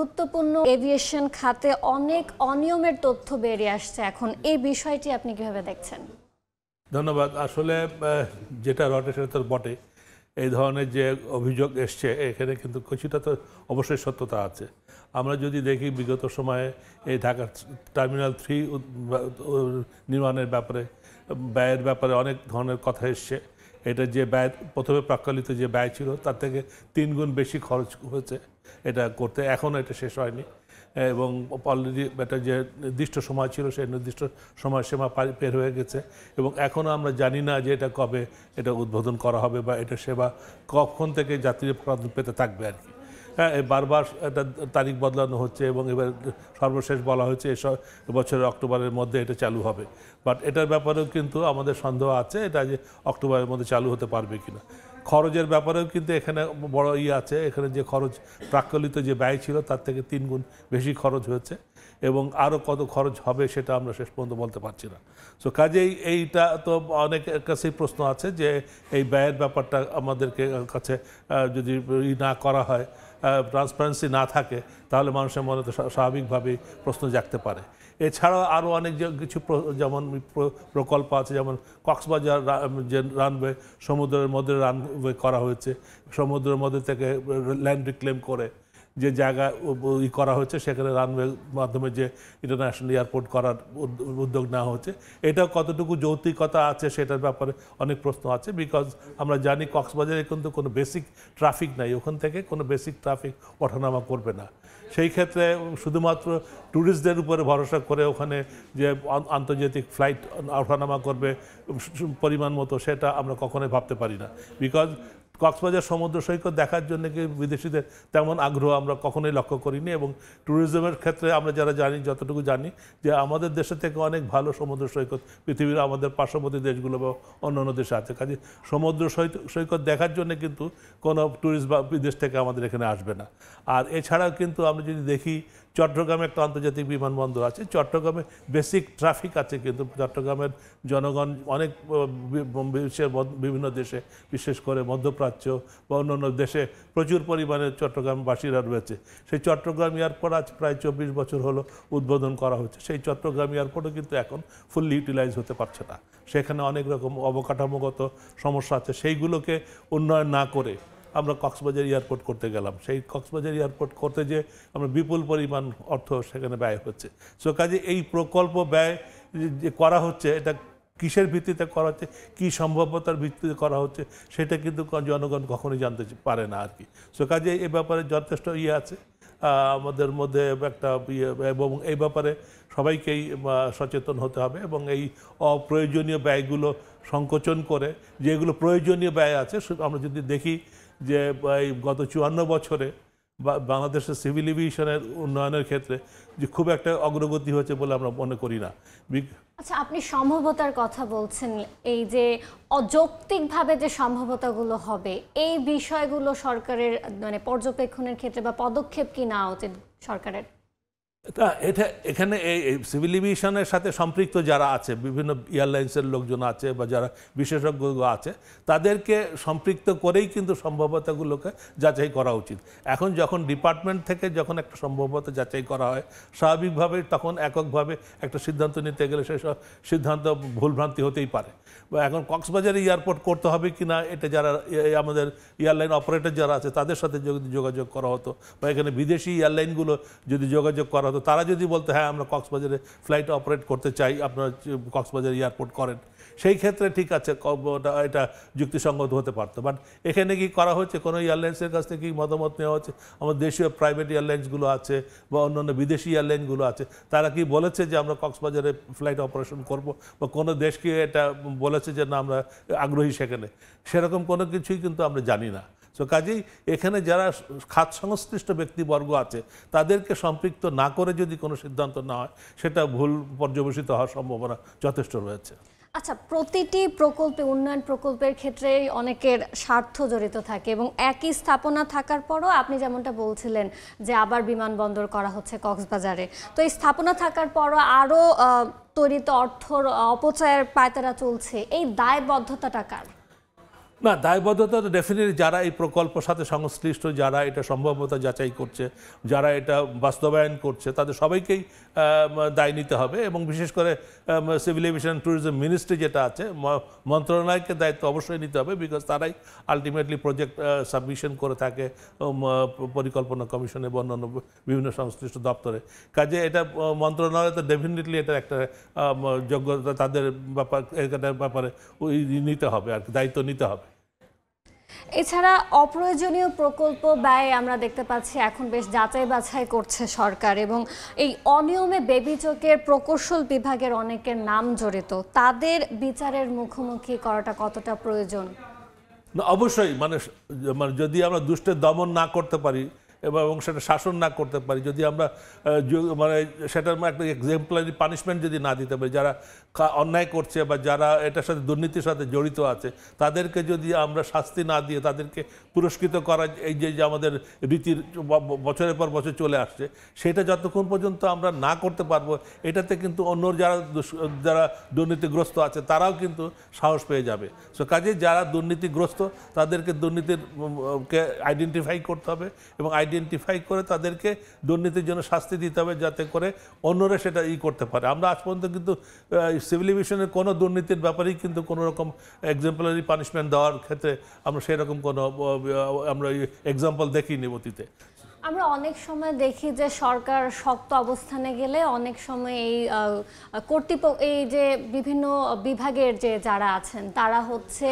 গুরুত্বপূর্ণ এভিয়েশন খাতে অনেক অনিয়মের তথ্য বেরিয়ে আসছে এখন, এই বিষয়টি আপনি কিভাবে দেখছেন? ধন্যবাদ। আসলে যেটা রটে সেটা তো বটে, এই ধরনের যে অভিযোগ এসছে এখানে কিন্তু কিছুটা তো অবশ্যই সত্যতা আছে। আমরা যদি দেখি বিগত সময়ে এই ঢাকা টার্মিনাল 3 নির্মাণের ব্যাপারে ব্যয়ের ব্যাপারে অনেক ধরনের কথা এসছে। এটা যে ব্যয় প্রথমে প্রাক্কালিত যে ব্যয় ছিল তার থেকে 3 গুণ বেশি খরচ হয়েছে এটা করতে, এখনও এটা শেষ হয়নি এবং অলরেডি একটা যে নির্দিষ্ট সময় ছিল সেই নির্দিষ্ট সময়সীমা পের হয়ে গেছে এবং এখনও আমরা জানি না যে এটা কবে এটা উদ্বোধন করা হবে বা এটা সেবা কখন থেকে যাত্রীরা প্রাধান্য পেতে থাকবে আর কি। হ্যাঁ, বারবার এটা তারিখ বদলানো হচ্ছে এবং এবার সর্বশেষ বলা হয়েছে বছরের অক্টোবরের মধ্যে এটা চালু হবে, বাট এটার ব্যাপারেও কিন্তু আমাদের সন্দেহ আছে এটা যে অক্টোবরের মধ্যে চালু হতে পারবে কিনা। খরচের ব্যাপারেও কিন্তু এখানে বড় আছে, এখানে যে খরচ প্রাক্কলিত যে ব্যয় ছিল তার থেকে 3 গুণ বেশি খরচ হয়েছে এবং আরও কত খরচ হবে সেটা আমরা শেষ পর্যন্ত বলতে পারছি না। সো কাজেই এইটা তো অনেকের কাছেই প্রশ্ন আছে যে এই ব্যয়ের ব্যাপারটা আমাদেরকে কাছে যদি না করা হয়, ট্রান্সপারেন্সি না থাকে, তাহলে মানুষের মনে তো স্বাভাবিকভাবেই প্রশ্ন জাগতে পারে। এছাড়াও আরও অনেক কিছু যেমন প্রকল্প আছে, যেমন কক্সবাজার যে রানওয়ে সমুদ্রের মধ্যে রানওয়ে করা হয়েছে, সমুদ্রের মধ্যে থেকে ল্যান্ড রিক্লেম করে যে জায়গা করা হচ্ছে সেখানে রানওয়ের মাধ্যমে যে ইন্টারন্যাশনাল এয়ারপোর্ট করার উদ্যোগ নেওয়া হচ্ছে, এটা কতটুকু যৌক্তিকতা আছে সেটার ব্যাপারে অনেক প্রশ্ন আছে। বিকজ আমরা জানি কক্সবাজারে কিন্তু কোনো বেসিক ট্রাফিক নাই, ওখান থেকে কোনো বেসিক ট্রাফিক ওঠানামা করবে না। সেই ক্ষেত্রে শুধুমাত্র ট্যুরিস্টদের উপরে ভরসা করে ওখানে যে আন্তর্জাতিক ফ্লাইট ওঠানামা করবে পরিমাণ মতো, সেটা আমরা কখনোই ভাবতে পারি না। বিকজ কক্সবাজার সমুদ্র সৈকত দেখার জন্য কি বিদেশিদের তেমন আগ্রহ আমরা কখনোই লক্ষ্য করিনি এবং ট্যুরিজমের ক্ষেত্রে আমরা যারা জানি, যতটুকু জানি যে আমাদের দেশের থেকে অনেক ভালো সমুদ্র সৈকত পৃথিবীর আমাদের পার্শ্ববর্তী দেশগুলো বা অন্যান্য দেশে আছে। কাজে সমুদ্র সৈকত দেখার জন্য কিন্তু কোনো ট্যুরিস্ট বা বিদেশ থেকে আমাদের এখানে আসবে না। আর এছাড়াও কিন্তু আমরা যদি দেখি চট্টগ্রামে একটা আন্তর্জাতিক বিমানবন্দর আছে, চট্টগ্রামে বেসিক ট্রাফিক আছে, কিন্তু চট্টগ্রামের জনগণ অনেক বিশ্বের বিভিন্ন দেশে, বিশেষ করে মধ্যপ্রাচ্য বা অন্যান্য দেশে প্রচুর পরিমাণে চট্টগ্রামবাসীরা রয়েছে। সেই চট্টগ্রাম এয়ারপোর্ট আজ প্রায় 24 বছর হলো উদ্বোধন করা হচ্ছে, সেই চট্টগ্রাম এয়ারপোর্টও কিন্তু এখন ফুললি ইউটিলাইজ হতে পারছে না। সেখানে অনেক রকম অবকাঠামোগত সমস্যা আছে, সেইগুলোকে উন্নয়ন না করে আমরা কক্সবাজার এয়ারপোর্ট করতে গেলাম। সেই কক্সবাজার এয়ারপোর্ট করতে যে আমরা বিপুল পরিমাণ অর্থ সেখানে ব্যয় হচ্ছে। সো কাজে এই প্রকল্প ব্যয় যে করা হচ্ছে এটা কিসের ভিত্তিতে করা হচ্ছে, কী সম্ভাব্যতার ভিত্তিতে করা হচ্ছে, সেটা কিন্তু জনগণ কখনোই জানতে পারে না আর কি। সো কাজে এই ব্যাপারে যথেষ্ট আছে আমাদের মধ্যে একটা এবং এই ব্যাপারে সবাইকেই সচেতন হতে হবে এবং এই অপ্রয়োজনীয় ব্যয়গুলো সংকোচন করে যেগুলো প্রয়োজনীয় ব্যয় আছে, আমরা যদি দেখি যে এই গত 54 বছরে বাংলাদেশের সিভিল এভিয়েশনের উন্নয়নের ক্ষেত্রে যে খুব একটা অগ্রগতি হয়েছে বলে আমরা মনে করি না। আচ্ছা, আপনি সম্ভাব্যতার কথা বলছেন, এই যে অযৌক্তিকভাবে যে সম্ভাব্যতাগুলো হবে, এই বিষয়গুলো সরকারের মানে পর্যবেক্ষণের ক্ষেত্রে বা পদক্ষেপ কি নেওয়া উচিত সরকারের? এটা এখানে এই সিভিল এভিয়েশনের সাথে সম্পৃক্ত যারা আছে, বিভিন্ন এয়ারলাইন্সের লোকজন আছে বা যারা বিশেষজ্ঞ আছে, তাদেরকে সম্পৃক্ত করেই কিন্তু সম্ভাব্যতাগুলোকে যাচাই করা উচিত। এখন যখন ডিপার্টমেন্ট থেকে যখন একটা সম্ভাব্যতা যাচাই করা হয়, স্বাভাবিকভাবে তখন এককভাবে একটা সিদ্ধান্ত নিতে গেলে সেসব সিদ্ধান্ত ভুলভ্রান্তি হতেই পারে। বা এখন কক্সবাজারে এয়ারপোর্ট করতে হবে কি না, এটা যারা আমাদের এয়ারলাইন অপারেটর যারা আছে তাদের সাথে যদি যোগাযোগ করা হতো, বা এখানে বিদেশি এয়ারলাইনগুলো যদি যোগাযোগ করা হতো, তারা যদি বলতো হ্যাঁ আমরা কক্সবাজারে ফ্লাইট অপারেট করতে চাই, আপনারা কক্সবাজার এয়ারপোর্ট করেন, সেই ক্ষেত্রে ঠিক আছে, এটা যুক্তিসঙ্গত হতে পারতো। বাট এখানে কি করা হচ্ছে, কোনো এয়ারলাইন্সের কাছ থেকে কি মতামত নেওয়া হচ্ছে? আমার দেশীয় প্রাইভেট এয়ারলাইন্সগুলো আছে বা অন্যান্য বিদেশি এয়ারলাইনগুলো আছে, তারা কি বলেছে যে আমরা কক্সবাজারে ফ্লাইট অপারেশন করব, বা কোনো দেশ কি এটা বলেছে যে না আমরা আগ্রহী সেখানে? সেরকম কোনো কিছুই কিন্তু আমরা জানি না। সো কাজেই এখানে যারা খাত সংশ্লিষ্ট ব্যক্তিবর্গ আছে তাদেরকে সম্পৃক্ত না করে যদি কোনো সিদ্ধান্ত না হয়, সেটা ভুল পর্যবেসিত হওয়ার সম্ভাবনা যথেষ্ট রয়েছে। আচ্ছা, প্রতিটি প্রকল্পে, উন্নয়ন প্রকল্পের ক্ষেত্রে অনেকের স্বার্থ জড়িত থাকে এবং একই স্থাপনা থাকার পরও আপনি যেমনটা বলছিলেন যে আবার বিমানবন্দর করা হচ্ছে কক্সবাজারে, তো এই স্থাপনা থাকার পরও আরও তৈরিত অর্থর অপচয়ের পায়তারা চলছে, এই দায়বদ্ধতাটা কার? না, দায়বদ্ধতা তো ডেফিনেটলি যারা এই প্রকল্পের সাথে সংশ্লিষ্ট, যারা এটা সম্ভাব্যতা যাচাই করছে, যারা এটা বাস্তবায়ন করছে, তাদের সবাইকেই দায় নিতে হবে। এবং বিশেষ করে সিভিল এভিয়েশন ট্যুরিজম মিনিস্ট্রি যেটা আছে, মন্ত্রণালয়কে দায়িত্ব অবশ্যই নিতে হবে, বিকজ তারাই আলটিমেটলি প্রজেক্ট সাবমিশন করে থাকে পরিকল্পনা কমিশনে বা অন্যান্য বিভিন্ন সংশ্লিষ্ট দপ্তরে। কাজে এটা মন্ত্রণালয় তো ডেফিনেটলি এটা একটা যোগ্যতা তাদের ব্যাপারে নিতে হবে আর দায়িত্ব নিতে হবে। এছাড়া অপ্রয়োজনীয় প্রকল্প ব্যয় আমরা দেখতে পাচ্ছি এখন বেশ যাচাই বাছাই করছে সরকার, এবং এই অনিয়মে বেবি চোখের প্রকৌশল বিভাগের অনেকের নাম জড়িত, তাদের বিচারের মুখোমুখি করাটা কতটা প্রয়োজন? না, অবশ্যই মানে যদি আমরা দুষ্টের দমন না করতে পারি এবং সেটা শাসন না করতে পারি, যদি আমরা মানে সেটার একটা এক্সাম্পলারি পানিশমেন্ট যদি না দিতে পারি, যারা অন্যায় করছে বা যারা এটার সাথে দুর্নীতির সাথে জড়িত আছে, তাদেরকে যদি আমরা শাস্তি না দিয়ে তাদেরকে পুরস্কৃত করা, এই যে আমাদের রীতির বছরের পর বছর চলে আসছে, সেটা যতক্ষণ পর্যন্ত আমরা না করতে পারবো, এটাতে কিন্তু অন্য যারা দুর্নীতিগ্রস্ত আছে তারাও কিন্তু সাহস পেয়ে যাবে। সো কাজে যারা দুর্নীতিগ্রস্ত তাদেরকে দুর্নীতিকে আইডেন্টিফাই করতে হবে এবং আইডেন্টিফাই করে তাদেরকে দুর্নীতির জন্য শাস্তি দিতে হবে, যাতে করে অন্যরা সেটা করতে পারে। আমরা আজ পর্যন্ত কিন্তু সিভিল এভিয়েশনের কোনো দুর্নীতির ব্যাপারেই কিন্তু কোনো রকম এক্সাম্পলারি পানিশমেন্ট দেওয়ার ক্ষেত্রে আমরা সেরকম কোনো আমরা এক্সাম্পল দেখিনি অতীতে। আমরা অনেক সময় দেখি যে সরকার শক্ত অবস্থানে গেলে অনেক সময় এই কর্তৃপক্ষ, এই যে বিভিন্ন বিভাগের যে যারা আছেন তারা হচ্ছে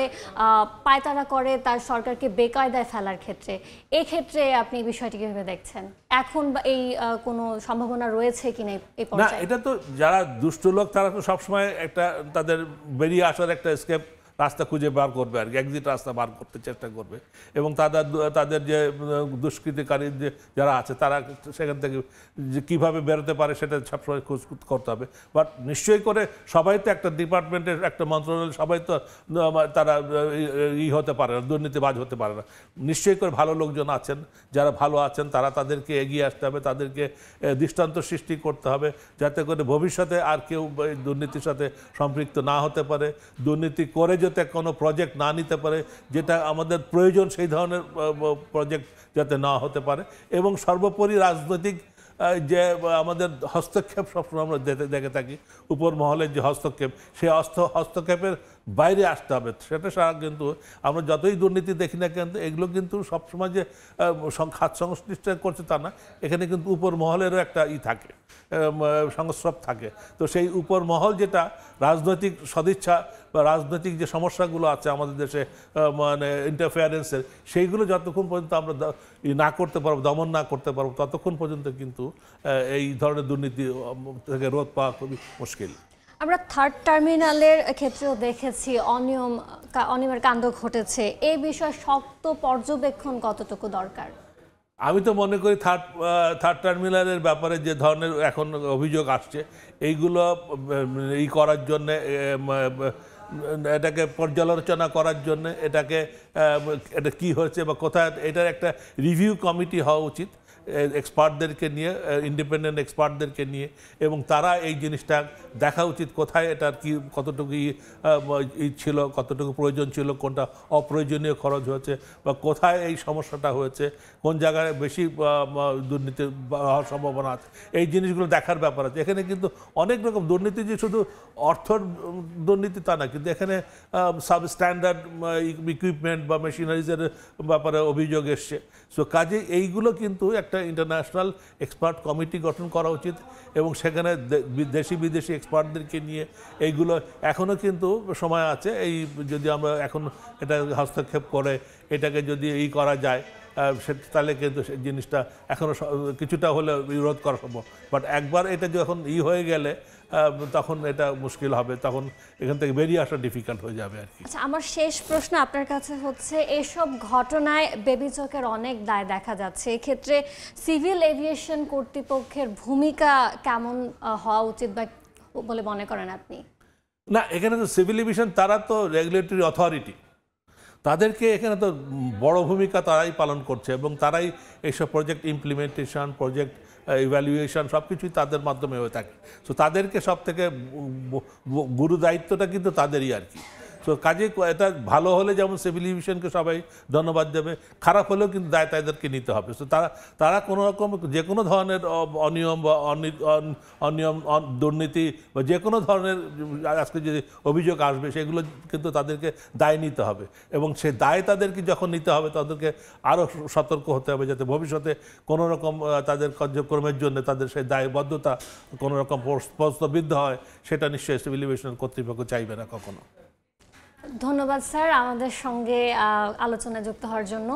পায়তারা করে তার সরকারকে বেকায়দায় ফেলার ক্ষেত্রে। এক্ষেত্রে আপনি বিষয়টি কিভাবে দেখছেন? এখন এই কোনো সম্ভাবনা রয়েছে কিনা এই পর্যায়ে? না, এটা তো যারা দুষ্ট লোক তারা তো সবসময় একটা তাদের বেরিয়ে আসার একটা স্কেপ রাস্তা খুঁজে বার করবে আর কি, এক্সিট রাস্তা বার করতে চেষ্টা করবে। এবং তাদের যে দুষ্কৃতিকারী যে যারা আছে তারা সেখান থেকে যে কীভাবে বেরোতে পারে সেটা সবসময় খোঁজ করতে হবে। বাট নিশ্চয়ই করে সবাই তো একটা ডিপার্টমেন্টের একটা মন্ত্রণালয়, সবাই তো তারা হতে পারে না, দুর্নীতিবাজ হতে পারে না। নিশ্চয়ই করে ভালো লোকজন আছেন, যারা ভালো আছেন তাদেরকে এগিয়ে আসতে হবে, তাদেরকে দৃষ্টান্ত সৃষ্টি করতে হবে, যাতে করে ভবিষ্যতে আর কেউ দুর্নীতির সাথে সম্পৃক্ত না হতে পারে, দুর্নীতি করে যাতে কোনো প্রজেক্ট না নিতে পারে, যেটা আমাদের প্রয়োজন সেই ধরনের প্রজেক্ট যাতে না হতে পারে। এবং সর্বোপরি রাজনৈতিক যে আমাদের হস্তক্ষেপ সবসময় আমরা দেখে থাকি, উপর মহলের যে হস্তক্ষেপ, সেই হস্তক্ষেপের বাইরে আসতে হবে। সেটা সারা কিন্তু আমরা যতই দুর্নীতি দেখি না কেন, এগুলো কিন্তু সবসময় যে খাত সংশ্লিষ্ট করছে তা না, এখানে কিন্তু উপর মহলেরও একটা থাকে, সংস্রব থাকে। তো সেই উপর মহল যেটা রাজনৈতিক সদিচ্ছা বা রাজনৈতিক যে সমস্যাগুলো আছে আমাদের দেশে, মানে ইন্টারফেয়ারেন্সের, সেইগুলো যতক্ষণ পর্যন্ত আমরা না করতে পারবো, দমন না করতে পারবো, ততক্ষণ পর্যন্ত কিন্তু এই ধরনের দুর্নীতি থেকে রোধ পাওয়া খুবই মুশকিল। আমরা থার্ড টার্মিনালের ক্ষেত্রেও দেখেছি অনিয়মের কাণ্ড ঘটেছে। এই বিষয়ে শক্ত পর্যবেক্ষণ কতটুকু দরকার? আমি তো মনে করি থার্ড টার্মিনালের ব্যাপারে যে ধরনের এখন অভিযোগ আসছে, এইগুলো করার জন্যে, এটাকে পর্যালোচনা করার জন্য, এটা কি হয়েছে বা কোথায়, এটার একটা রিভিউ কমিটি হওয়া উচিত এক্সপার্টদেরকে নিয়ে, ইন্ডিপেন্ডেন্ট এক্সপার্টদেরকে নিয়ে, এবং তারা এই জিনিসটা দেখা উচিত কোথায় এটার কি কতটুকু ছিল, কতটুকু প্রয়োজন ছিল, কোনটা অপ্রয়োজনীয় খরচ হয়েছে, বা কোথায় এই সমস্যাটা হয়েছে, কোন জায়গায় বেশি দুর্নীতি হওয়ার সম্ভাবনা আছে, এই জিনিসগুলো দেখার ব্যাপার আছে। এখানে কিন্তু অনেক রকম দুর্নীতি, যে শুধু অর্থ দুর্নীতি তা না, কিন্তু এখানে সাবস্ট্যান্ডার্ড ইকুইপমেন্ট বা মেশিনারিজের ব্যাপারে অভিযোগ এসছে। সো কাজে এইগুলো কিন্তু একটা ইন্টারন্যাশনাল এক্সপার্ট কমিটি গঠন করা উচিত, এবং সেখানে দেশি বিদেশি এক্সপার্টদেরকে নিয়ে এইগুলো এখনও কিন্তু সময় আছে। এই যদি আমরা এখন এটা হস্তক্ষেপ করে এটাকে যদি করা যায়, তাহলে কিন্তু জিনিসটা এখনও কিছুটা হলে বিরোধ করা সম্ভব। বাট একবার এটা যখন হয়ে গেলে তখন এটা মুশকিল হবে, তখন এখান থেকে বেরিয়ে আসা ডিফিকাল্ট হয়ে যাবে আর কি। আচ্ছা, আমার শেষ প্রশ্ন আপনার কাছে হচ্ছে, এসব ঘটনায় বেবি চোখের অনেক দায় দেখা যাচ্ছে, এক্ষেত্রে সিভিল এভিয়েশন কর্তৃপক্ষের ভূমিকা কেমন হওয়া উচিত বা বলে মনে করেন আপনি? না, এখানে তো সিভিল এভিয়েশন তারা তো রেগুলেটরি অথরিটি, তাদেরকে এখানে তো বড় ভূমিকা তারাই পালন করছে, এবং তারাই এইসব প্রজেক্ট ইমপ্লিমেন্টেশন, প্রজেক্ট ইভ্যালুয়েশন সব কিছুই তাদের মাধ্যমে হয়ে থাকে। সো তাদেরকে সব থেকে গুরু দায়িত্বটা কিন্তু তাদেরই আর কি। তো কাজে এটা ভালো হলে যেমন সিভিল এভিয়েশনকে সবাই ধন্যবাদ দেবে, খারাপ হলেও কিন্তু দায় তাদেরকে নিতে হবে। তো তারা কোনো রকম যে কোনো ধরনের অনিয়ম বা অনিয়ম দুর্নীতি বা যে কোনো ধরনের আজকে যে অভিযোগ আসবে সেগুলো কিন্তু তাদেরকে দায় নিতে হবে, এবং সে দায় তাদেরকে যখন নিতে হবে তাদেরকে আরও সতর্ক হতে হবে যাতে ভবিষ্যতে কোনো রকম তাদের কার্যক্রমের জন্য তাদের সেই দায়বদ্ধতা কোনো রকম প্রশ্নবিদ্ধ হয়, সেটা নিশ্চয়ই সিভিল এভিয়েশন কর্তৃপক্ষ চাইবে না কখনো। ধন্যবাদ স্যার আমাদের সঙ্গে আলোচনায় যুক্ত হওয়ার জন্য।